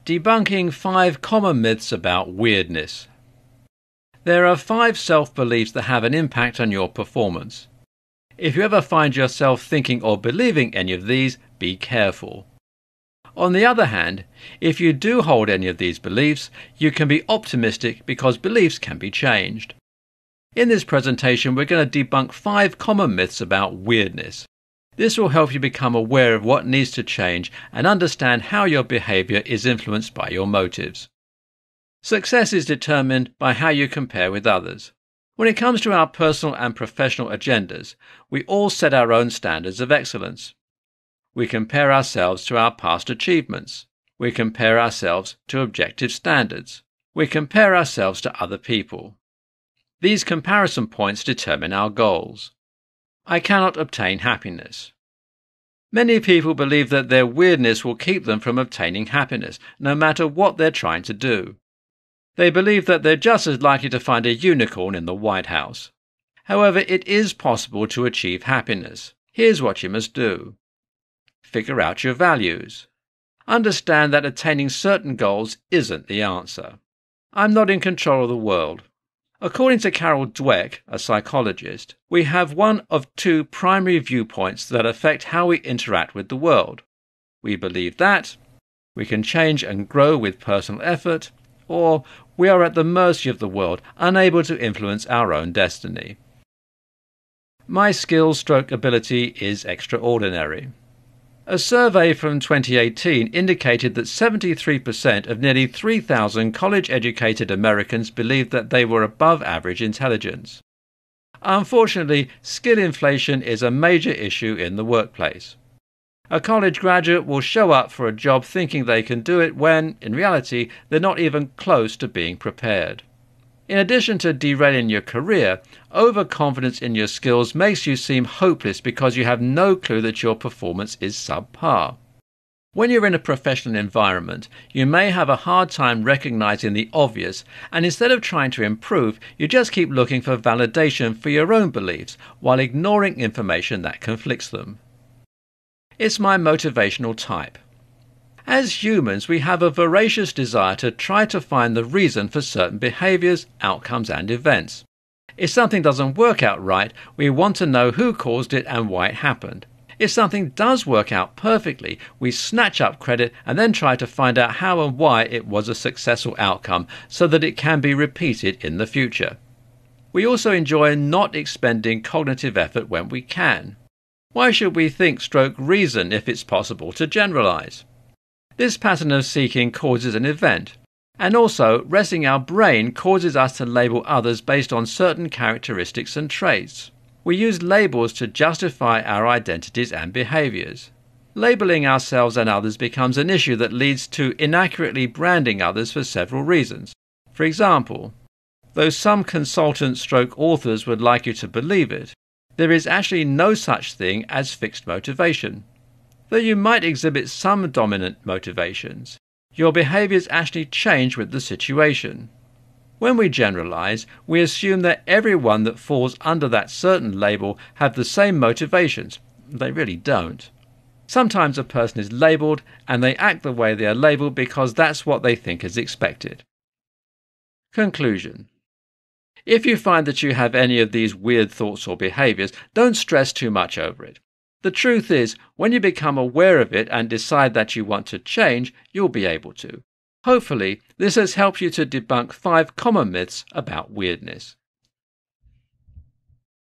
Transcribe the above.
Debunking 5 common myths about weirdness. There are 5 self-beliefs that have an impact on your performance. If you ever find yourself thinking or believing any of these, be careful. On the other hand, if you do hold any of these beliefs, you can be optimistic because beliefs can be changed. In this presentation, we're going to debunk 5 common myths about weirdness. This will help you become aware of what needs to change and understand how your behavior is influenced by your motives. Success is determined by how you compare with others. When it comes to our personal and professional agendas, we all set our own standards of excellence. We compare ourselves to our past achievements. We compare ourselves to objective standards. We compare ourselves to other people. These comparison points determine our goals. I cannot obtain happiness. Many people believe that their weirdness will keep them from obtaining happiness, no matter what they're trying to do. They believe that they're just as likely to find a unicorn in the White House. However, it is possible to achieve happiness. Here's what you must do. Figure out your values. Understand that attaining certain goals isn't the answer. I'm not in control of the world. According to Carol Dweck, a psychologist, we have one of 2 primary viewpoints that affect how we interact with the world. We believe that we can change and grow with personal effort, or we are at the mercy of the world, unable to influence our own destiny. My skill/ability is extraordinary. A survey from 2018 indicated that 73% of nearly 3,000 college-educated Americans believed that they were above average intelligence. Unfortunately, skill inflation is a major issue in the workplace. A college graduate will show up for a job thinking they can do it when, in reality, they're not even close to being prepared. In addition to derailing your career, overconfidence in your skills makes you seem hopeless because you have no clue that your performance is subpar. When you're in a professional environment, you may have a hard time recognizing the obvious, and instead of trying to improve, you just keep looking for validation for your own beliefs while ignoring information that conflicts them. It's my motivational type. As humans, we have a voracious desire to try to find the reason for certain behaviors, outcomes, and events. If something doesn't work out right, we want to know who caused it and why it happened. If something does work out perfectly, we snatch up credit and then try to find out how and why it was a successful outcome so that it can be repeated in the future. We also enjoy not expending cognitive effort when we can. Why should we think/reason if it's possible to generalize? This pattern of seeking causes an event, and also resting our brain causes us to label others based on certain characteristics and traits. We use labels to justify our identities and behaviors. Labeling ourselves and others becomes an issue that leads to inaccurately branding others for several reasons. For example, though some consultants/authors would like you to believe it, there is actually no such thing as fixed motivation. Though you might exhibit some dominant motivations, your behaviors actually change with the situation. When we generalize, we assume that everyone that falls under that certain label have the same motivations. They really don't. Sometimes a person is labeled and they act the way they are labeled because that's what they think is expected. Conclusion. If you find that you have any of these weird thoughts or behaviors, don't stress too much over it. The truth is, when you become aware of it and decide that you want to change, you'll be able to. Hopefully, this has helped you to debunk 5 common myths about weirdness.